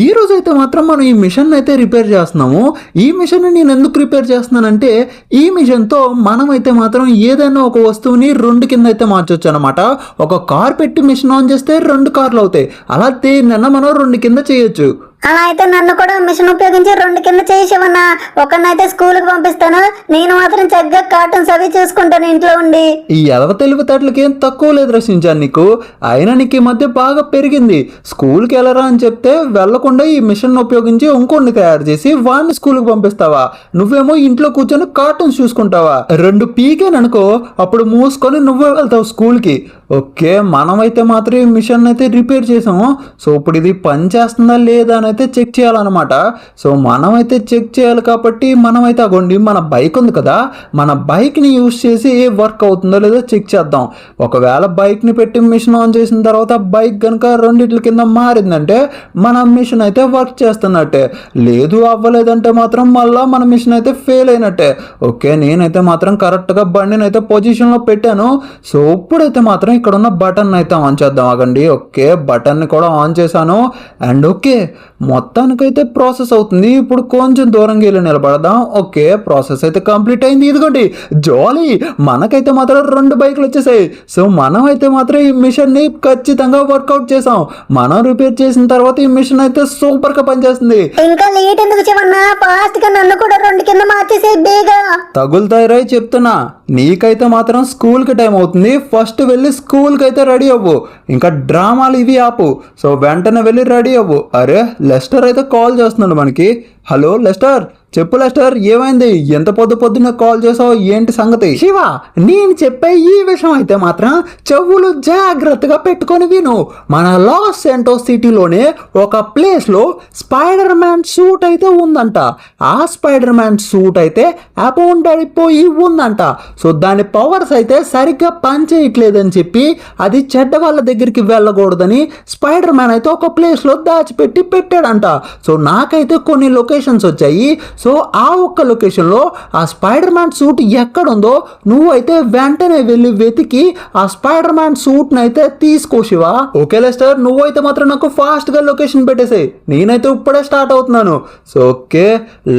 ఈ రోజైతే మాత్రం మనం ఈ మిషన్ అయితే రిపేర్ చేస్తున్నాము. ఈ మిషన్ నేను ఎందుకు రిపేర్ చేస్తున్నానంటే ఈ మిషన్తో మనమైతే మాత్రం ఏదైనా ఒక వస్తువుని రెండు కింద అయితే మార్చొచ్చు అనమాట. ఒక కార్ పెట్టి మిషన్ ఆన్ చేస్తే రెండు కార్లు అవుతాయి. అలా దేన్నైనా మనం రెండు కింద చేయొచ్చు. అలా అయితే నన్ను కూడా మిషన్ ఉపయోగించి రెండు కింద చేసేవన్నా. ఒకరినైతే స్కూల్కి పంపిస్తాను, నేను మాత్రం చక్కగా కార్టూన్స్ అవి చూసుకుంటాను ఇంట్లో ఉండి. ఈ ఎలవ తెలివితేటలకి ఏం తక్కువ లేదు రచించాను నీకు. అయినా నీకు ఈ మధ్య బాగా పెరిగింది. స్కూల్కి వెళ్ళరా అని చెప్తే వెళ్లకుండా ఈ మిషన్ ఉపయోగించి ఇంకొన్ని తయారు చేసి వాడిని స్కూల్కి పంపిస్తావా? నువ్వేమో ఇంట్లో కూర్చొని కార్టూన్స్ చూసుకుంటావా? రెండు పీకేననుకో అప్పుడు మూసుకొని నువ్వే వెళ్తావు స్కూల్కి. ఓకే, మనమైతే మాత్రం ఈ మిషన్ అయితే రిపేర్ చేసాము. సో ఇప్పుడు ఇది పని చేస్తుందా లేదా అని అయితే చెక్ చేయాలన్నమాట. సో మనమైతే చెక్ చేయాలి కాబట్టి మనమైతే అగోండి మన బైక్ ఉంది కదా, మన బైక్ని యూజ్ చేసి వర్క్ అవుతుందో లేదో చెక్ చేద్దాం. ఒకవేళ బైక్ని పెట్టి మిషన్ ఆన్ చేసిన తర్వాత బైక్ కనుక రెండిట్ల కింద మారిందంటే మన మిషన్ అయితే వర్క్ చేస్తున్నట్టే. లేదు అవ్వలేదంటే మాత్రం మళ్ళీ మన మిషన్ అయితే ఫెయిల్ అయినట్టే. ఓకే, నేనైతే మాత్రం కరెక్ట్గా బండిని అయితే పొజిషన్లో పెట్టాను. సో ఇప్పుడైతే మాత్రం ఇక్కడ ఉన్న బటన్ అయితే ఆన్ చేద్దాం. ఆగండి. ఓకే, బటన్ని కూడా ఆన్ చేశాను. అండ్ ఓకే, మొత్తానికైతే ప్రాసెస్ అవుతుంది. ఇప్పుడు కొంచెం దూరంగా వెళ్ళి నిలబడదాం. ఓకే, ప్రాసెస్ అయితే కంప్లీట్ అయింది. ఇదిగోండి జాలీ, మనకైతే మాత్రం రెండు బైకులు వచ్చేసాయి. సో మనం అయితే మాత్రం ఈ మిషన్ని ఖచ్చితంగా వర్కౌట్ చేసాం. మనం రిపేర్ చేసిన తర్వాత ఈ మిషన్ అయితే సూపర్ గా పనిచేస్తుంది. ఇంకా లేట్ ఎందుకు చెవన్నా, ఫాస్ట్ గా నన్ను కూడా రెండు కింద మార్చేసే బేగా. తగులుతాయి రై చెప్తున్నా. నీకైతే మాత్రం స్కూల్కి టైం అవుతుంది. ఫస్ట్ వెళ్ళి స్కూల్కి అయితే రెడీ అవ్వు. ఇంకా డ్రామాలు ఇవి ఆపు. సో వెంటనే వెళ్ళి రెడీ అవ్వు. అరే లెస్టర్ అయితే కాల్ చేస్తున్నాడు మనకి. హలో లెస్టర్, చెప్పు లెస్టర్, ఏమైంది? ఎంత పొద్దున్న కాల్ చేసావు? ఏంటి సంగతి? శివ, నేను చెప్పే ఈ విషయం అయితే మాత్రం చెవులు జాగ్రత్తగా పెట్టుకొని విను. మన లాస్ సెంటోస్ సిటీలోనే ఒక ప్లేస్లో స్పైడర్ మ్యాన్ సూట్ అయితే ఉందంట. ఆ స్పైడర్ మ్యాన్ సూట్ అయితే అపౌంట్ అయిపోయి ఉందంట. సో దాని పవర్స్ అయితే సరిగ్గా పనిచేయట్లేదని చెప్పి అది చెడ్డ వాళ్ళ దగ్గరికి వెళ్ళకూడదని స్పైడర్ మ్యాన్ అయితే ఒక ప్లేస్లో దాచిపెట్టి పెట్టాడంట. సో నాకైతే కొన్ని లొకేషన్స్ వచ్చాయి. సో ఆ ఒక్క లొకేషన్లో ఆ స్పైడర్ మ్యాన్ సూట్ ఎక్కడుందో నువ్వైతే వెంటనే వెళ్ళి వెతికి ఆ స్పైడర్ మ్యాన్ సూట్ని అయితే తీసుకో శివ. ఓకే లెస్టర్, నువ్వైతే మాత్రం నాకు ఫాస్ట్గా లొకేషన్ పెట్టేసాయి. నేనైతే ఇప్పుడే స్టార్ట్ అవుతున్నాను. సో ఓకే,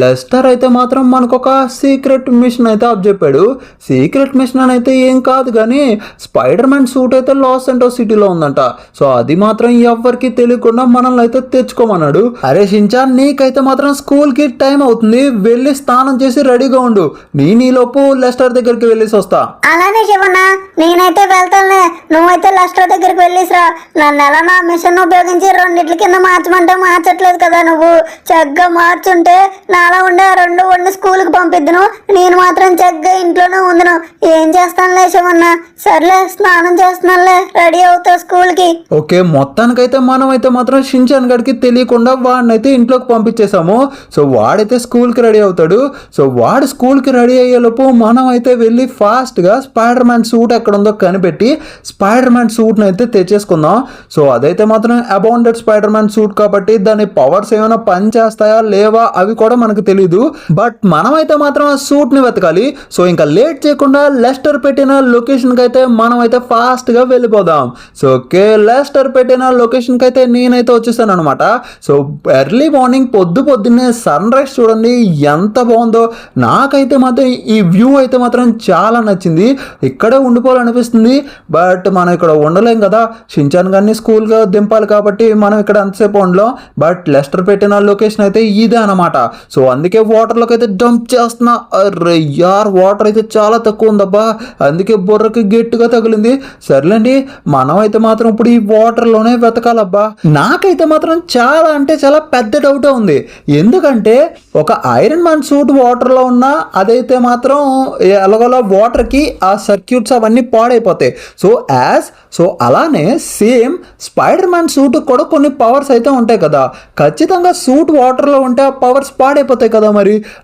లెస్టర్ అయితే మాత్రం మనకు ఒక సీక్రెట్ మిషన్ అయితే అప్ చెప్పాడు. సీక్రెట్ మిషన్ అని అయితే ఏం కాదు కానీ స్పైడర్ మ్యాన్ సూట్ అయితే లాస్ సెంటోస్ సిటీలో ఉందంట. సో అది మాత్రం ఎవరికి తెలియకుండా మనల్ని అయితే తెచ్చుకోమన్నాడు. అరే షించాన్, నీకైతే మాత్రం స్కూల్కి టైం అవుతుంది. వెళ్ళి స్నానం చేసి రెడీగా ఉండు. నేను ఈలోపు లెస్టర్ దగ్గరికి వెళ్ళేసి వస్తా. అలానే శివన్న, నేనైతే వెళ్తానులే. నువ్వైతే లెస్టర్ దగ్గరికి వెళ్ళేసిరా. నన్ను ఎలా నా మిషన్ ఉపయోగించి రెండిట్ల కింద మార్చమంటే మార్చట్లేదు కదా నువ్వు. చక్కగా మార్చుంటే నాలా ఉండే రెండు స్కూల్కి పంపిద్దును. నేను మాత్రం చక్కగా ఇంట్లోనే ఉందును. ఏం చేస్తానులే శివన్న. సర్లే, స్నానం చేస్తున్నానులే, రెడీ అవుతావు స్కూల్కి. ఓకే, మొత్తానికైతే మనం అయితే మాత్రం షించాన్ గడికి తెలియకుండా వాడినైతే ఇంట్లోకి పంపించేసాము. సో వాడైతే స్కూల్కి రెడీ అవుతాడు. సో వాడు స్కూల్కి రెడీ అయ్యేలోపు మనం అయితే వెళ్ళి ఫాస్ట్గా స్పైడర్ మ్యాన్ సూట్ ఎక్కడ ఉందో కనిపెట్టి స్పైడర్ మ్యాన్ సూట్ని అయితే తెచ్చేసుకుందాం. సో అదైతే మాత్రం అబౌండెడ్ స్పైడర్ మ్యాన్ సూట్ కాబట్టి దాని పవర్స్ ఏమైనా పని చేస్తాయా లేవా అవి కూడా మనకు తెలియదు. బట్ మనమైతే మాత్రం ఆ సూట్ని వెతకాలి. సో ఇంకా లేట్ చేయకుండా లెస్టర్ పెట్టిన లొకేషన్కి అయితే మనం అయితే ఫాస్ట్గా వెళ్ళిపోదాం. సో ఓకే, లెస్టర్ పెట్టిన లొకేషన్కి అయితే నేనైతే వచ్చేసాను అనమాట. సో ఎర్లీ మార్నింగ్ పొద్దున్నే సన్ రైజ్ చూడండి ఎంత బాగుందో. నాకైతే మాత్రం ఈ వ్యూ అయితే మాత్రం చాలా నచ్చింది. ఇక్కడే ఉండిపోవాలనిపిస్తుంది. బట్ మనం ఇక్కడ ఉండలేం కదా, షించాన్ గారిని స్కూల్గా దింపాలి కాబట్టి మనం ఇక్కడ ఎంతసేపు ఉండలేం. బట్ లెస్టర్ పెట్టిన లొకేషన్ అయితే ఇదే అనమాట. సో అందుకే వాటర్లోకి అయితే డంప్ చేస్తున్నా. అరే యార్, వాటర్ అయితే చాలా తక్కువ ఉందబ్బా, అందుకే బుర్రకి గట్టిగా తగిలింది. సర్లేండి, మనం అయితే మాత్రం ఇప్పుడు ఈ వాటర్లోనే వెతకాలబ్బా. నాకైతే మాత్రం చాలా అంటే చాలా పెద్ద డౌటే ఉంది. ఎందుకంటే ఒక ఐరన్ మ్యాన్ సూట్ వాటర్లో ఉన్నా అదైతే మాత్రం ఎలాగోలా వాటర్కి ఆ సర్క్యూట్స్ అవన్నీ పాడైపోతాయి. సో అలానే సేమ్ స్పైడర్ మ్యాన్ సూట్ కూడా కొన్ని పవర్స్ అయితే ఉంటాయి కదా. ఖచ్చితంగా సూట్ వాటర్లో ఉంటే ఆ పవర్స్ పాడైపోతాయి కదా.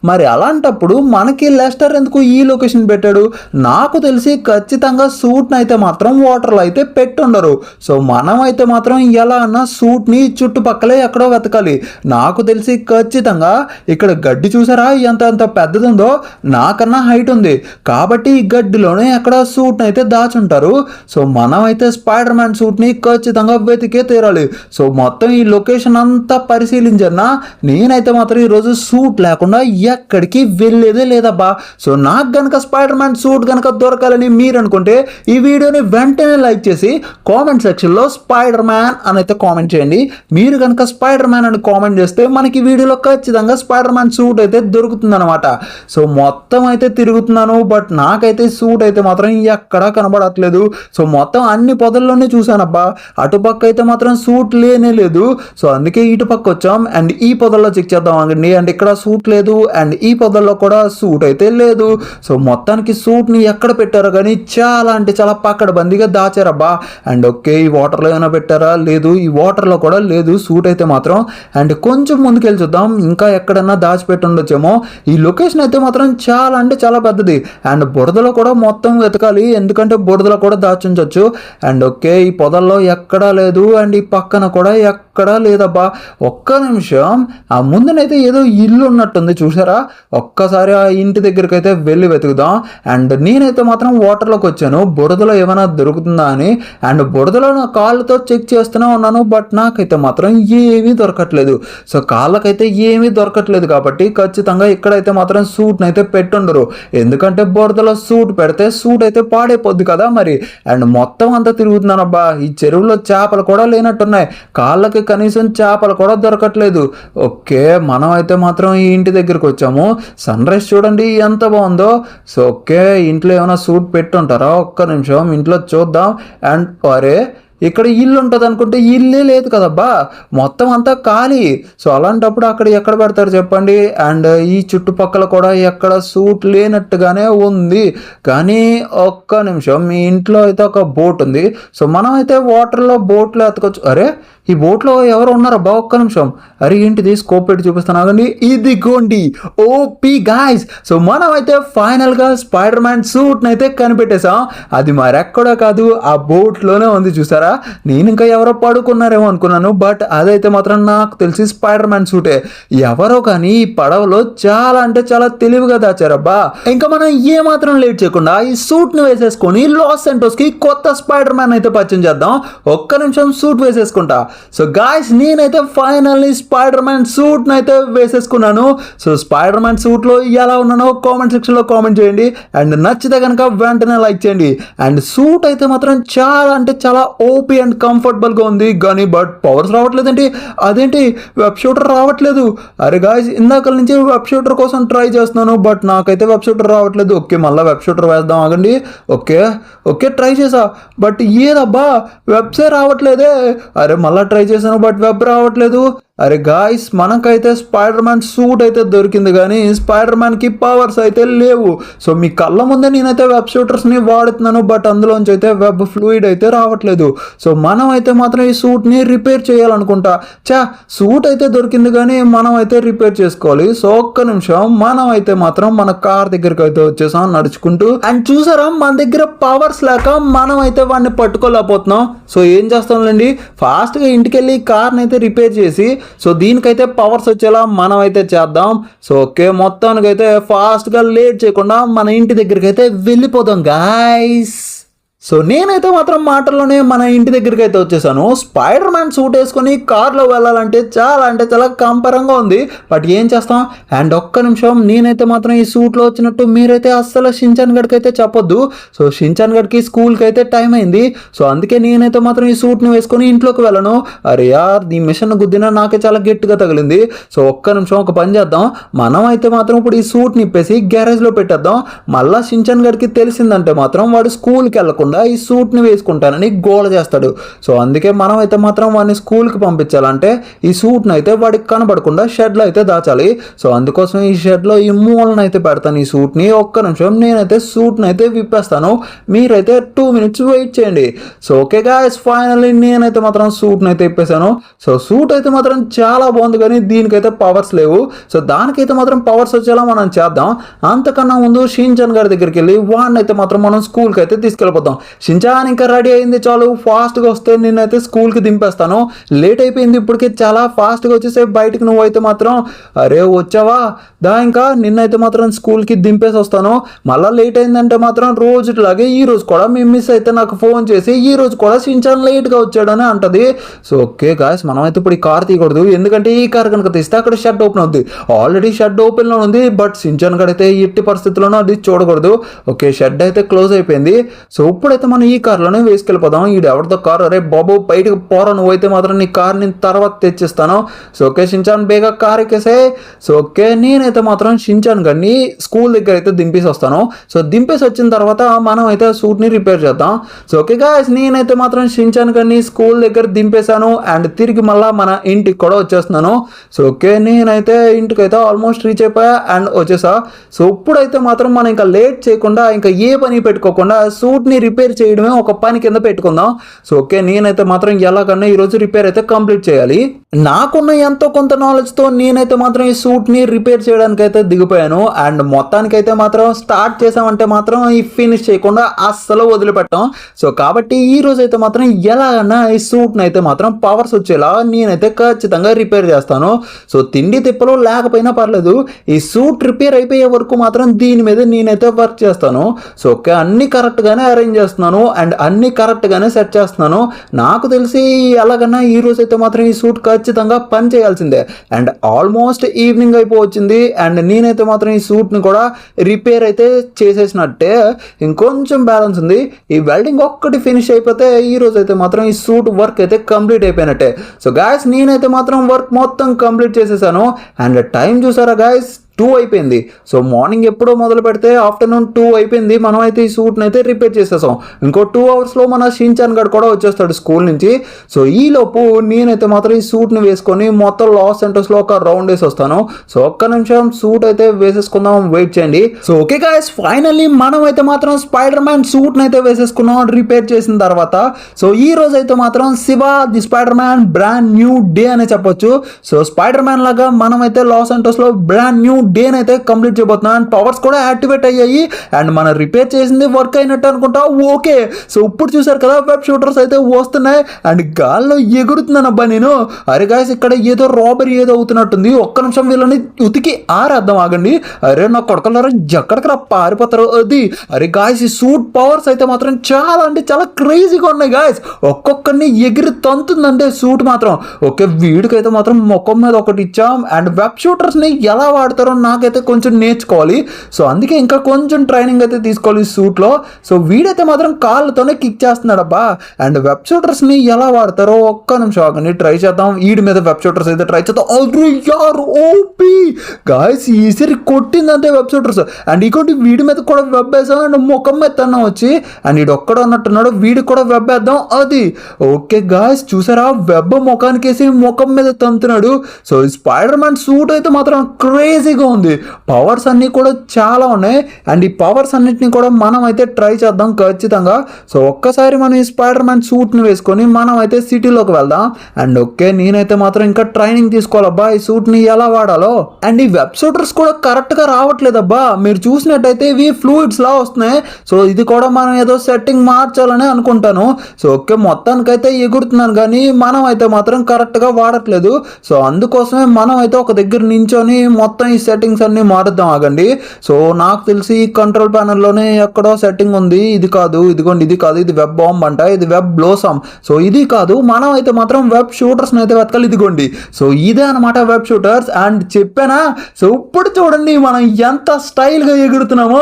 మరి అలాంటప్పుడు మనకి లెస్టర్ ఎందుకు ఈ లొకేషన్ పెట్టాడు? నాకు తెలిసి ఖచ్చితంగా సూట్ని అయితే మాత్రం వాటర్లో అయితే పెట్టుండరు. సో మనం అయితే మాత్రం ఎలా అన్నా సూట్ని చుట్టుపక్కలే ఎక్కడో వెతకాలి. నాకు తెలిసి ఖచ్చితంగా ఇక్కడ గడ్డి చూసారా ఎంత ఎంత పెద్దది ఉందో, నాకన్నా హైట్ ఉంది కాబట్టి ఈ గడ్డిలోనే ఎక్కడ సూట్ని అయితే దాచుంటారు. సో మనం అయితే స్పైడర్ మ్యాన్ సూట్ని ఖచ్చితంగా వెతికే తీరాలి. సో మొత్తం ఈ లొకేషన్ అంతా పరిశీలించన్నా నేనైతే మాత్రం ఈరోజు సూట్ లేకుండా ఎక్కడికి వెళ్ళేదే లేదబ్బా. సో నాకు గనక స్పైడర్ మ్యాన్ సూట్ గనక దొరకాలని మీరు అనుకుంటే ఈ వీడియోని వెంటనే లైక్ చేసి కామెంట్ సెక్షన్లో స్పైడర్ మ్యాన్ అని అయితే కామెంట్ చేయండి. మీరు కనుక స్పైడర్ మ్యాన్ అని కామెంట్ చేస్తే మనకి వీడియోలో ఖచ్చితంగా స్పైడర్ మ్యాన్ సూట్ అయితే దొరుకుతుంది అనమాట. సో మొత్తం అయితే తిరుగుతున్నాను బట్ నాకైతే సూట్ అయితే మాత్రం ఎక్కడా కనబడట్లేదు. సో మొత్తం అన్ని పొదల్లోనే చూసానబ్బా, అటుపక్క అయితే మాత్రం సూట్ లేనే లేదు. సో అందుకే ఇటు పక్క వచ్చాం అండ్ ఈ పొదల్లో చెక్ చేద్దాం అండి. అండ్ ఇక్కడ సూట్ లేదు అండ్ ఈ పొదల్లో కూడా సూట్ అయితే లేదు. సో మొత్తానికి సూట్ని ఎక్కడ పెట్టారో కానీ చాలా అంటే చాలా పక్కడబందీగా దాచారబ్బా. అండ్ ఓకే ఈ వాటర్లో ఏమైనా పెట్టారా, లేదు ఈ వాటర్లో కూడా లేదు సూట్ అయితే మాత్రం. అండ్ కొంచెం ముందుకెళ్ళి చూద్దాం ఇంకా ఎక్కడన్నా దాచిపెట్టి ఉండొచ్చేమో. ఈ లొకేషన్ అయితే మాత్రం చాలా అంటే చాలా పెద్దది అండ్ బురదలో కూడా మొత్తం వెతకాలి ఎందుకంటే బురదలో కూడా దాచుంచవచ్చు. అండ్ ఓకే ఈ పొదల్లో ఎక్కడా లేదు అండ్ ఈ పక్కన కూడా ఎక్కడా లేదబ్బా. ఒక్క నిమిషం, ఆ ముందునైతే ఏదో ఇల్లు ఉన్నట్టుంది చూసారా, ఒక్కసారి ఆ ఇంటి దగ్గరికి అయితే వెళ్ళి వెతుకుదాం. అండ్ నేనైతే మాత్రం వాటర్లోకి వచ్చాను బురదలో ఏమైనా దొరుకుతుందా అని. అండ్ బురదలో నా కాళ్ళతో చెక్ చేస్తూనే ఉన్నాను బట్ నాకైతే మాత్రం ఏమీ దొరకట్లేదు. సో కాళ్ళకైతే ఏమీ దొరకట్లేదు కాబట్టి ఖచ్చితంగా ఇక్కడైతే మాత్రం సూట్ని అయితే పెట్టుండరు ఎందుకంటే బురదలో సూట్ పెడితే సూట్ అయితే పాడైపోద్ది కదా మరి. అండ్ మొత్తం అంతా తిరుగుతున్నానబ్బా, ఈ చెరువులో చేపలు కూడా లేనట్టున్నాయి, కాళ్ళకి కనీసం చేపలు కూడా దొరకట్లేదు. ఓకే మనం అయితే మాత్రం ఈ ఇంటి దగ్గరికి వచ్చాము. సన్ రైజ్ చూడండి ఎంత బాగుందో. సో ఓకే ఇంట్లో ఏమైనా సూట్ పెట్టుంటారా, ఒక్క నిమిషం ఇంట్లో చూద్దాం. అండ్ అరే ఇక్కడ ఇల్లు ఉంటుంది అనుకుంటే ఇల్లే లేదు కదబ్బా, మొత్తం అంతా ఖాళీ. సో అలాంటప్పుడు అక్కడ ఎక్కడ పెడతారు చెప్పండి. అండ్ ఈ చుట్టుపక్కల కూడా ఎక్కడ సూట్ లేనట్టుగానే ఉంది. కానీ ఒక్క నిమిషం మీ ఇంట్లో అయితే ఒక బోట్ ఉంది. సో మనం అయితే వాటర్లో బోట్లో ఎత్తుకోవచ్చు. అరే ఈ బోట్లో ఎవరు ఉన్నారబ్బా, ఒక్క నిమిషం. అరే ఏంటిది స్కోప్ పెట్టి చూపిస్తాను ఆగండి. ఇదిగోండి ఓపీ గాయ్స్. సో మనం అయితే ఫైనల్గా స్పైడర్ మ్యాన్ సూట్ని అయితే కనిపెట్టేశాం. అది మరెక్కడో కాదు ఆ బోట్లోనే ఉంది చూసారా. నేను ఇంకా ఎవరో పడుకున్నారేమో అనుకున్నాను బట్ అదైతే మాత్రం నాకు తెలిసి స్పైడర్ మ్యాన్ సూటే. ఎవరో కానీ ఈ పడవలో చాలా అంటే చాలా తెలివిగా దాచారబ్బా. ఇంకా మనం ఏ మాత్రం లేట్ చేయకుండా ఈ సూట్ ని వేసేసుకొని లాస్ సెంటోస్ కి కొత్త స్పైడర్ మ్యాన్ అయితే పరిచయం చేద్దాం. ఒక్క నిమిషం సూట్ వేసేసుకుంటా. సో గాయ్స్ నేనైతే ఫైనల్లీ స్పైడర్ మ్యాన్ సూట్ ని అయితే వేసేసుకున్నాను. సో స్పైడర్ మ్యాన్ సూట్ లో ఎలా ఉన్నానో కామెంట్ సెక్షన్ లో కామెంట్ చేయండి అండ్ నచ్చితే కనుక వెంటనే లైక్ చేయండి. అండ్ సూట్ అయితే మాత్రం చాలా అంటే చాలా ఓపీ అండ్ కంఫర్టబుల్ గా ఉంది కానీ బట్ పవర్స్ రావట్లేదండి. అదేంటి వెబ్ షూటర్ రావట్లేదు. అరే గాయ్స్ ఇందాక నుంచి వెబ్ షూటర్ కోసం ట్రై చేస్తున్నాను బట్ నాకైతే వెబ్ షూటర్ రావట్లేదు. ఓకే మళ్ళీ వెబ్ షూటర్ వేద్దాం ఆగండి. ఓకే ఓకే ట్రై చేసా బట్ ఏదబ్బా వెబ్సే రావట్లేదే. అరే మళ్ళీ ట్రై చేశాను బట్ వెబ్ రావట్లేదు. అరే గాయ్స్ మనకైతే స్పైడర్ మ్యాన్ సూట్ అయితే దొరికింది కానీ స్పైడర్ మ్యాన్కి పవర్స్ అయితే లేవు. సో మీ కళ్ళ ముందే నేనైతే వెబ్ షూటర్స్ని వాడుతున్నాను బట్ అందులోంచి అయితే వెబ్ ఫ్లూయిడ్ అయితే రావట్లేదు. సో మనం అయితే మాత్రం ఈ సూట్ని రిపేర్ చేయాలనుకుంటా. సూట్ అయితే దొరికింది కానీ మనం అయితే రిపేర్ చేసుకోవాలి. సో ఒక్క నిమిషం మనం అయితే మాత్రం మన కార్ దగ్గరికి అయితే వచ్చేసాం నడుచుకుంటూ. అండ్ చూసారా మన దగ్గర పవర్స్ లేక మనం అయితే వాడిని పట్టుకోలేకపోతున్నాం. సో ఏం చేస్తాంలేండి ఫాస్ట్గా ఇంటికి వెళ్ళి కార్ని అయితే రిపేర్ చేసి సో దీనికైతే పవర్స్ వచ్చేలా మనం అయితే చేద్దాం. సో ఓకే మొత్తానికైతే ఫాస్ట్గా లేట్ చేయకుండా మన ఇంటి దగ్గరికి అయితే వెళ్ళిపోదాం గాయ్స్. సో నేనైతే మాత్రం మాటల్లోనే మన ఇంటి దగ్గరికి అయితే వచ్చేసాను. స్పైడర్ మ్యాన్ సూట్ వేసుకొని కార్లో వెళ్ళాలంటే చాలా కంపరంగా ఉంది బట్ ఏం చేస్తాం. అండ్ ఒక్క నిమిషం నేనైతే మాత్రం ఈ సూట్లో వచ్చినట్టు మీరైతే అస్సలు షించాన్ గడికి అయితే చెప్పొద్దు. సో షించాన్ గడికి స్కూల్కి అయితే టైం అయింది. సో అందుకే నేనైతే మాత్రం ఈ సూట్ని వేసుకొని ఇంట్లోకి వెళ్ళను. అరే యార్ ఈ మిషన్ గుద్దినా నాకే చాలా గట్టిగా తగిలింది. సో ఒక్క నిమిషం ఒక పని చేద్దాం. మనం అయితే మాత్రం ఇప్పుడు ఈ సూట్ని ఇప్పేసి గ్యారేజ్లో పెట్టేద్దాం. మళ్ళీ షించాన్ గడికి తెలిసిందంటే మాత్రం వాడు స్కూల్కి వెళ్ళకుండా ఈ సూట్ని వేసుకుంటానని గోల చేస్తాడు. సో అందుకే మనం అయితే మాత్రం వాడిని స్కూల్కి పంపించాలంటే ఈ సూట్ని అయితే వాడికి కనబడకుండా షెడ్లో అయితే దాచాలి. సో అందుకోసం ఈ షెడ్లో ఈ మూలను అయితే పెడతాను ఈ సూట్ని. ఒక్క నిమిషం నేనైతే సూట్ని అయితే విప్పేస్తాను. మీరైతే 2 minutes వెయిట్ చేయండి. సో ఓకే గాయ్స్ ఫైనల్లీ నేనైతే మాత్రం సూట్ని అయితే ఇప్పేసాను. సో సూట్ అయితే మాత్రం చాలా బాగుంది కానీ దీనికైతే పవర్స్ లేవు. సో దానికైతే మాత్రం పవర్స్ వచ్చేలా మనం చేద్దాం. అంతకన్నా ముందు షించాన్ గారి దగ్గరికి వెళ్ళి వాడిని అయితే మాత్రం మనం స్కూల్కి అయితే తీసుకెళ్ళిపోతాం. షించాన్ ఇంకా రెడీ అయింది, చాలు ఫాస్ట్గా వస్తే నేనైతే స్కూల్కి దింపేస్తాను, లేట్ అయిపోయింది ఇప్పటికే చాలా, ఫాస్ట్గా వచ్చేసే బయటికి, నువ్వైతే మాత్రం అరే వచ్చావా దా, ఇంకా నిన్నైతే మాత్రం స్కూల్కి దింపేసి వస్తాను, మళ్ళీ లేట్ అయిందంటే మాత్రం రోజులాగే ఈ రోజు కూడా మీ మిస్ అయితే నాకు ఫోన్ చేసి ఈ రోజు కూడా షించాన్ లేట్గా వచ్చాడని అంటది. సో ఓకే గాయస్, మనమైతే ఇప్పుడు ఈ కార్ తీయకూడదు, ఎందుకంటే ఈ కార్ కనుక తీస్తే అక్కడ షెడ్ ఓపెన్ అవుతుంది, ఆల్రెడీ షెడ్ ఓపెన్లో ఉంది, బట్ షించాన్ గడైతే ఎట్టి పరిస్థితుల్లోనూ అది చూడకూడదు. ఓకే షెడ్ అయితే క్లోజ్ అయిపోయింది. సో ఇప్పుడైతే మనం ఈ కార్లోనే వేసుకెళ్ళిపోదాం. ఇది ఎవరితో కార్, అరే బాబు బయటకు పోరా, నువ్వైతే మాత్రం నీ కార్ నేను తర్వాత తెచ్చిస్తాను. సో ఓకే షించాన్ బేగా కార్ ఎక్కేసే. సో ఓకే నేనైతే మాత్రం షించాన్ గడిని స్కూల్ దగ్గర అయితే దింపేసి వస్తాను. సో దింపేసి వచ్చిన తర్వాత మనం అయితే సూట్ని రిపేర్ చేద్దాం. సో ఓకే గాయస్, నేనైతే మాత్రం షించాన్ గడిని స్కూల్ దగ్గర దింపేశాను అండ్ తిరిగి మళ్ళీ మన ఇంటికి కూడా వచ్చేస్తున్నాను. సో ఓకే నేనైతే ఇంటికి అయితే ఆల్మోస్ట్ రీచ్ అయిపోయా అండ్ వచ్చేసా. సో ఇప్పుడైతే మాత్రం మనం ఇంకా లేట్ చేయకుండా, ఇంకా ఏ పని పెట్టుకోకుండా సూట్ని రిపేర్ చేయడమే ఒక పని కింద పెట్టుకుందాం. సో ఓకే నేనైతే మాత్రం ఎలాగన్నా ఈరోజు రిపేర్ అయితే కంప్లీట్ చేయాలి. నాకున్న ఎంతో కొంత నాలెడ్జ్తో నేనైతే మాత్రం ఈ సూట్ని రిపేర్ చేయడానికి అయితే దిగిపోయాను అండ్ మొత్తానికైతే మాత్రం స్టార్ట్ చేసామంటే మాత్రం ఈ ఫినిష్ చేయకుండా అస్సలు వదిలిపెట్టాం. సో కాబట్టి ఈ రోజు అయితే మాత్రం ఎలాగన్నా ఈ సూట్ని అయితే మాత్రం పవర్స్ వచ్చేలా నేనైతే ఖచ్చితంగా రిపేర్ చేస్తాను. సో తిండి తిప్పలు లేకపోయినా పర్లేదు, ఈ సూట్ రిపేర్ అయిపోయే వరకు మాత్రం దీని మీద నేనైతే వర్క్ చేస్తాను. సో ఓకే అన్ని కరెక్ట్గానే అరేంజ్ చేస్తున్నాను అండ్ అన్ని కరెక్ట్గానే సెట్ చేస్తున్నాను. నాకు తెలిసి ఎలాగన్నా ఈ రోజు అయితే మాత్రం ఈ సూట్ ఖచ్చితంగా పని చేయాల్సిందే అండ్ ఆల్మోస్ట్ ఈవినింగ్ అయిపోవచ్చింది అండ్ నేనైతే మాత్రం ఈ సూట్ని కూడా రిపేర్ అయితే చేసేసినట్టే, ఇంకొంచెం బ్యాలెన్స్ ఉంది. ఈ వెల్డింగ్ ఒక్కటి ఫినిష్ అయిపోతే ఈ రోజు అయితే మాత్రం ఈ సూట్ వర్క్ అయితే కంప్లీట్ అయిపోయినట్టే. సో గాయస్ నేనైతే మాత్రం వర్క్ మొత్తం కంప్లీట్ చేసేసాను అండ్ టైం చూసారా గాయస్ 2 అయిపోయింది. సో మార్నింగ్ ఎప్పుడో మొదలు పెడితే ఆఫ్టర్నూన్ 2 అయిపోయింది. మనం అయితే ఈ సూట్ని అయితే రిపేర్ చేసేసాం. ఇంకో 2 అవర్స్లో మన షించాన్ గడ్ కూడా వచ్చేస్తాడు స్కూల్ నుంచి. సో ఈలోపు నేనైతే మాత్రం ఈ సూట్ని వేసుకొని మొత్తం లాస్ సెంటర్స్లో ఒక రౌండ్ వేసి వస్తాను. సో ఒక్క నిమిషం సూట్ అయితే వేసేసుకుందాం, వెయిట్ చేయండి. సో ఓకే గాయస్, ఫైనల్లీ మనం అయితే మాత్రం స్పైడర్ మ్యాన్ సూట్ని అయితే వేసేసుకున్నాం రిపేర్ చేసిన తర్వాత. సో ఈ రోజు అయితే మాత్రం Shiva the spider man brand new day అనే చెప్పొచ్చు. సో స్పైడర్ మ్యాన్ లాగా మనం అయితే లాస్ సెంటర్స్లో బ్రాండ్ న్యూ డేని అయితే కంప్లీట్ చేయబోతున్నాం అండ్ పవర్స్ కూడా యాక్టివేట్ అయ్యాయి అండ్ మనం రిపేర్ చేసింది వర్క్ అయినట్టు అనుకుంటా. ఓకే సో ఇప్పుడు చూసారు కదా వెబ్ షూటర్స్ అయితే వస్తున్నాయి అండ్ గాల్లో ఎగురుతున్నాను అబ్బా నేను. అరే గాయస్ ఇక్కడ ఏదో రాబరీ ఏదో అవుతున్నట్టుంది, ఒక్క నిమిషం వీళ్ళని ఉతికి ఆరేద్దాం ఆగండి. అరే నా కొడకలారా ఎక్కడికి రా పారిపోతారు అది. అరే గాయస్ ఈ సూట్ పవర్స్ అయితే మాత్రం చాలా అంటే చాలా క్రేజీగా ఉన్నాయి గాయస్, ఒక్కొక్కరిని ఎగిరి తంతుందంటే సూట్ మాత్రం. ఓకే వీడికైతే మాత్రం ముఖం మీద ఒకటి ఇచ్చాం అండ్ వెబ్ షూటర్స్ని ఎలా వాడతారో నాకైతే కొంచెం నేర్చుకోవాలి. సో అందుకే ఇంకా కొంచెం ట్రైనింగ్ అయితే తీసుకోవాలి ఈ సూట్లో. సో వీడైతే మాత్రం కాళ్ళతోనే కిక్ చేస్తున్నాడు అబ్బా అండ్ వెబ్ షూటర్స్ని ఎలా వాడతారో ఒక్క నిమిషం ఆగండి, ట్రై చేద్దాం. వీడి మీద వెబ్ షూటర్స్ అయితే ట్రై చేద్దాం. ఓపీ గాయస్ ఈసారి కొట్టిందంటే వెబ్ షూటర్స్ అండ్ ఇంకోటి వీడి మీద కూడా వెబ్ వేసాం అండ్ ముఖం మెత్తన్నా వచ్చి అండ్ వీడు ఒక్కడ ఉన్నట్టున్నాడు, వీడికి కూడా వెబ్ వేద్దాం అది. ఓకే గాయస్ చూసారా వెబ్ ముఖానికి వేసి ముఖం మీద తంతున్నాడు. సో ఈ స్పైడర్ మ్యాన్ సూట్ అయితే మాత్రం క్రేజీగా ఉంది, పవర్స్ అన్నీ కూడా చాలా ఉన్నాయి అండ్ ఈ పవర్స్ అన్నిటిని కూడా మనం అయితే ట్రై చేద్దాం ఖచ్చితంగా. సో ఒక్కసారి మనం ఈ స్పైడర్ మ్యాన్ సూట్ని వేసుకొని మనం అయితే సిటీలోకి వెళ్దాం అండ్ ఓకే నేనైతే మాత్రం ఇంకా ట్రైనింగ్ తీసుకోవాలబ్బా ఈ సూట్ని ఎలా వాడాలో. అండ్ ఈ వెబ్ షూటర్స్ కూడా కరెక్ట్గా రావట్లేదబ్బా, మీరు చూసినట్టయితే ఇవి ఫ్లూయిడ్స్ లా వస్తున్నాయి. సో ఇది కూడా మనం ఏదో సెట్టింగ్ మార్చాలని అనుకుంటాను. సో ఓకే మొత్తానికైతే ఎగురుతున్నాను కానీ మనం అయితే మాత్రం కరెక్ట్గా వాడట్లేదు. సో అందుకోసమే మనం అయితే ఒక దగ్గర నించొని మొత్తం ఈ సెట్టింగ్స్ అన్ని మారుద్దాం ఆగండి. సో నాకు తెలిసి కంట్రోల్ ప్యానల్లోనే ఎక్కడో సెట్టింగ్ ఉంది, ఇది కాదు ఇదిగోండి, ఇది కాదు, ఇది వెబ్ బాంబ్ అంట, ఇది వెబ్ బ్లోసమ్. సో ఇది కాదు, మనం అయితే మాత్రం వెబ్ షూటర్స్ని అయితే వెతకాలి. ఇదిగోండి సో ఇదే అనమాట వెబ్ షూటర్స్ అండ్ చెప్పానా. సో ఇప్పుడు చూడండి మనం ఎంత స్టైల్గా ఎగురుతున్నామో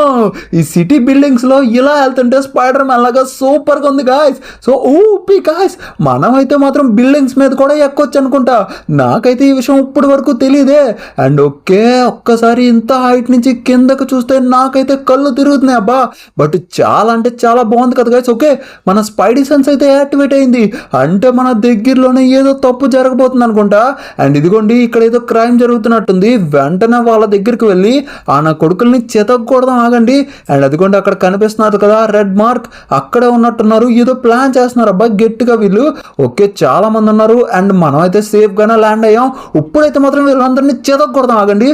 ఈ సిటీ బిల్డింగ్స్లో ఇలా వెళ్తుంటే స్పైడర్ మ్యాన్ లాగా సూపర్గా ఉంది గాయస్. సో ఓపీ గాయస్ మనం అయితే మాత్రం బిల్డింగ్స్ మీద కూడా ఎక్కొచ్చు అనుకుంటా, నాకైతే ఈ విషయం ఇప్పటి వరకు తెలియదే. అండ్ ఓకే ఒక్కసారి ఇంత హైట్ నుంచి కిందకు చూస్తే నాకైతే కళ్ళు తిరుగుతున్నాయి అబ్బా, బట్ చాలా అంటే చాలా బాగుంది కదా గైస్. ఓకే మన స్పైడీ సెన్స్ అయితే యాక్టివేట్ అయింది అంటే మన దగ్గరలోనే ఏదో తప్పు జరగబోతుంది అనుకుంటా. అండ్ ఇదిగోండి ఇక్కడ ఏదో క్రైమ్ జరుగుతున్నట్టుంది, వెంటనే వాళ్ళ దగ్గరికి వెళ్ళి ఆ నా కొడుకుల్ని చెతకూడదాం ఆగండి. అండ్ అదిగోండి అక్కడ కనిపిస్తున్నారు కదా రెడ్ మార్క్, అక్కడే ఉన్నట్టున్నారు, ఏదో ప్లాన్ చేస్తున్నారు అబ్బా గట్టిగా వీళ్ళు. ఓకే చాలా మంది ఉన్నారు అండ్ మనం అయితే సేఫ్ గానే ల్యాండ్ అయ్యాం. ఇప్పుడైతే మాత్రం వీళ్ళందరినీ చెతకూడదాం ఆగండి.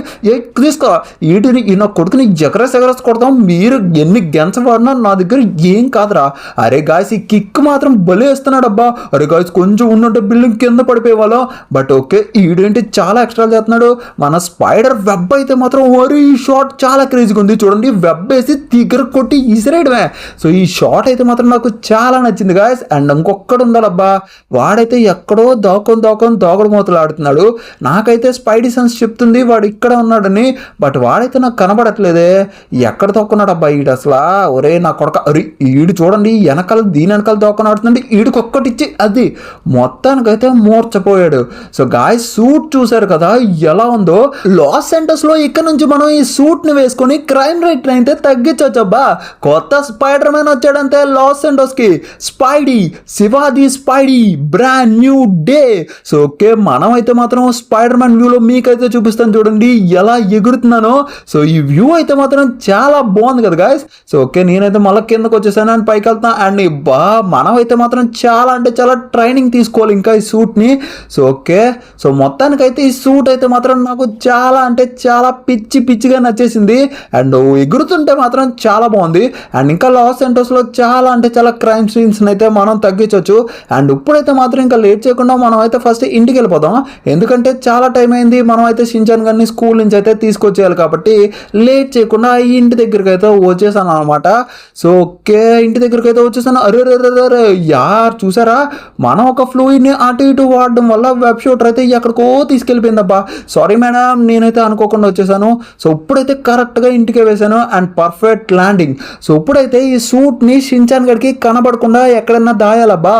తీసుకో వీటిని ఈ నా కొడుకుని ఎగరస్ కొడతాం, మీరు ఎన్ని గెంచ వాడినా నా దగ్గర ఏం కాదురా. అరే గాయస్ ఈ కిక్ మాత్రం భలే వేస్తున్నాడు అబ్బా. అరే గాయస్ కొంచెం ఉన్నట్టు బిల్డింగ్ కింద పడిపోయేవాళ్ళం, బట్ ఓకే ఈడేంటి చాలా ఎక్స్ట్రా చేస్తున్నాడు. మన స్పైడర్ వెబ్ అయితే మాత్రం ఓరి ఈ షాట్ చాలా క్రేజీగా ఉంది చూడండి, వెబ్ వేసి దగ్గర కొట్టి ఇసిరేయడమే. సో ఈ షాట్ అయితే మాత్రం నాకు చాలా నచ్చింది గాయస్. అండ్ ఇంకొక్కడు ఉండాలబ్బా, వాడైతే ఎక్కడో దోగడు మూతలు ఆడుతున్నాడు. నాకైతే స్పైడీ సెన్స్ చెప్తుంది వాడు ఇక్కడ ఉన్నాడని, బట్ వాడైతే నాకు కనబడట్లేదే. ఎక్కడ తోక్కున్నాడు అబ్బా ఈడు అసలు. ఒరే నా కొడక, అరే ఈడు చూడండి దీని వెనకాల తోక్కనాడుతుందండి, ఈడుకొక్కటిచ్చి అది మొత్తానికైతే మూర్చపోయాడు. సో గాయస్ సూట్ చూసారు కదా ఎలా ఉందో. లాస్ ఏంజల్స్ లో ఇక్కడ నుంచి మనం ఈ సూట్ ని వేసుకొని క్రైమ్ రేట్ అయితే తగ్గించవచ్చు అబ్బా. కొత్త స్పైడర్ మ్యాన్ వచ్చాడంతే లాస్ ఏంజల్స్ కి, స్పైడీ శివాది Spidey brand new day. So okay మనం అయితే మాత్రం స్పైడర్ మ్యాన్ వ్యూలో మీకైతే చూపిస్తాను చూడండి ఎలా ఎగురుతున్నానో. సో ఈ వ్యూ అయితే మాత్రం చాలా బాగుంది కదా గాయస్. సో ఓకే నేనైతే మళ్ళీ కిందకు వచ్చేసాను అండ్ పైకి వెళ్తాను. అండ్ మనం అయితే మాత్రం చాలా అంటే చాలా ట్రైనింగ్ తీసుకోవాలి ఇంకా ఈ సూట్ని. సో ఓకే సో మొత్తానికైతే ఈ సూట్ అయితే మాత్రం నాకు చాలా అంటే చాలా పిచ్చిగా నచ్చేసింది. అండ్ ఎగురుతుంటే మాత్రం చాలా బాగుంది. అండ్ ఇంకా లాస్ ఏంజల్స్లో చాలా అంటే చాలా క్రైమ్ సీన్స్ అయితే మనం తగ్గించవచ్చు. అండ్ ఇప్పుడైతే మాత్రం ఇంకా లేట్ చేయకుండా మనం అయితే ఫస్ట్ ఇంటికి వెళ్ళిపోదాం, ఎందుకంటే చాలా టైం అయింది. మనం అయితే షించాన్ గారిని స్కూల్ నుంచి అయితే తీసుకొచ్చేయాలి కాబట్టి లేట్ చేయకుండా ఈ ఇంటి దగ్గరికి అయితే వచ్చేసాను అనమాట. సో ఓకే ఇంటి దగ్గరికి అయితే వచ్చేసాను. అరే యార్ చూసారా మనం ఒక ఫ్లూయిడ్ని అటు ఇటు వాడడం వల్ల వెబ్ షూటర్ అయితే ఎక్కడికో తీసుకెళ్ళిపోయిందబ్బా. సారీ మేడం నేనైతే అనుకోకుండా వచ్చేసాను. సో ఇప్పుడైతే కరెక్ట్గా ఇంటికే వేసాను అండ్ పర్ఫెక్ట్ ల్యాండింగ్. సో ఇప్పుడైతే ఈ సూట్ని షించాన్ గడికి కనబడకుండా ఎక్కడన్నా దాయాలబ్బా.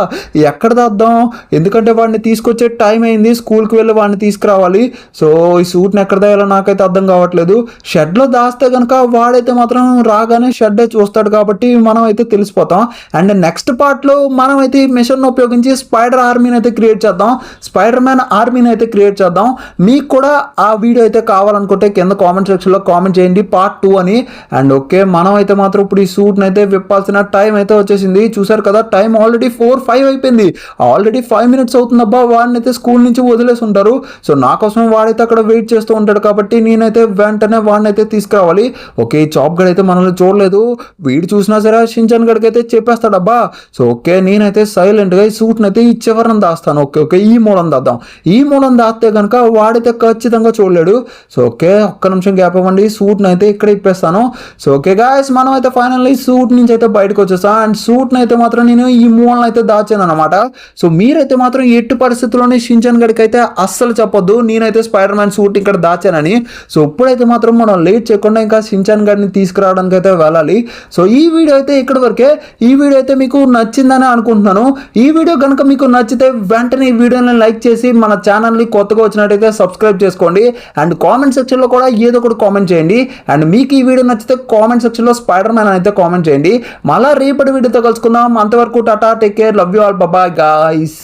ఎక్కడ దాద్దాం, ఎందుకంటే వాడిని తీసుకొచ్చే టైం అయింది, స్కూల్కి వెళ్ళి వాడిని తీసుకురావాలి. సో ఈ సూట్ని ఎక్కడ దాయాలో నాకైతే అర్థం కావట్లేదు. షెడ్లో దాస్తే కనుక వాడైతే మాత్రం రాగానే షెడ్డే చూస్తాడు కాబట్టి మనం అయితే తెలిసిపోతాం. అండ్ నెక్స్ట్ పార్ట్లో మనం అయితే ఈ మిషన్ ఉపయోగించి స్పైడర్ ఆర్మీని అయితే క్రియేట్ చేద్దాం, స్పైడర్ మ్యాన్ ఆర్మీని అయితే క్రియేట్ చేద్దాం. మీకు కూడా ఆ వీడియో అయితే కావాలనుకుంటే కింద కామెంట్ సెక్షన్లో కామెంట్ చేయండి పార్ట్ 2 అని. అండ్ ఓకే మనం అయితే మాత్రం ఇప్పుడు ఈ సూట్ని అయితే విప్పాల్సిన టైం అయితే వచ్చేసింది. చూసారు కదా టైం ఆల్రెడీ 4:05 అయిపోయింది, ఆల్రెడీ 5 minutes అవుతుందబ్బా. వాడిని అయితే స్కూల్ నుంచి వదిలేసి ఉంటారు. సో నా కోసం వాడైతే అక్కడ వెయిట్ చేస్తూ ఉంటాడు కాబట్టి నేనైతే వెంటనే వాడిని అయితే తీసుకురావాలి. ఓకే ఈ చాప్ గడ్ అయితే మనల్ని చూడలేదు, వీడు చూసినా సరే షించాన్ గడికి అయితే చెప్పేస్తాడబ్బా. సో ఓకే నేనైతే సైలెంట్గా ఈ సూట్ని అయితే ఈ చివరన దాస్తాను. ఓకే ఈ మూలం దాద్దాం. ఈ మూలం దాస్తే కనుక వాడైతే ఖచ్చితంగా చూడలేడు. సో ఓకే ఒక్క నిమిషం గ్యాప్ ఇవ్వండి, సూట్ని అయితే ఇక్కడ ఇప్పేస్తాను. సో ఓకే గాయస్ మనం అయితే ఫైనల్లీ సూట్ నుంచి అయితే బయటకు వచ్చేస్తాను. అండ్ సూట్ని అయితే మాత్రం నేను ఈ మూలను అయితే దాచాను అనమాట. సో మీరైతే మాత్రం ఎట్టి పరిస్థితుల్లోనే షించాన్ గడికి అయితే అస్సలు చెప్పొద్దు నేనైతే స్పైడర్ మ్యాన్ సూట్ ఇక్కడ దాచానని. సో ఇప్పుడైతే మాత్రం మనం లేట్ చేయకుండా ఇంకా షించాన్ గడిని తీసుకురావడానికి అయితే వెళ్ళాలి. సో ఈ వీడియో అయితే ఇక్కడ వరకే. ఈ వీడియో అయితే మీకు నచ్చిందని అనుకుంటున్నాను. ఈ వీడియో కనుక మీకు నచ్చితే వెంటనే ఈ వీడియోని లైక్ చేసి మన ఛానల్ని కొత్తగా వచ్చినట్టయితే సబ్స్క్రైబ్ చేసుకోండి. అండ్ కామెంట్ సెక్షన్లో కూడా ఏదో ఒకటి కామెంట్ చేయండి. అండ్ మీకు ఈ వీడియో నచ్చితే కామెంట్ సెక్షన్లో స్పైడర్ మ్యాన్ అయితే కామెంట్ చేయండి. మళ్ళీ రేపటి వీడియోతో కలుసుకుందాం. అంతవరకు tata, take care, love you all, bye guys.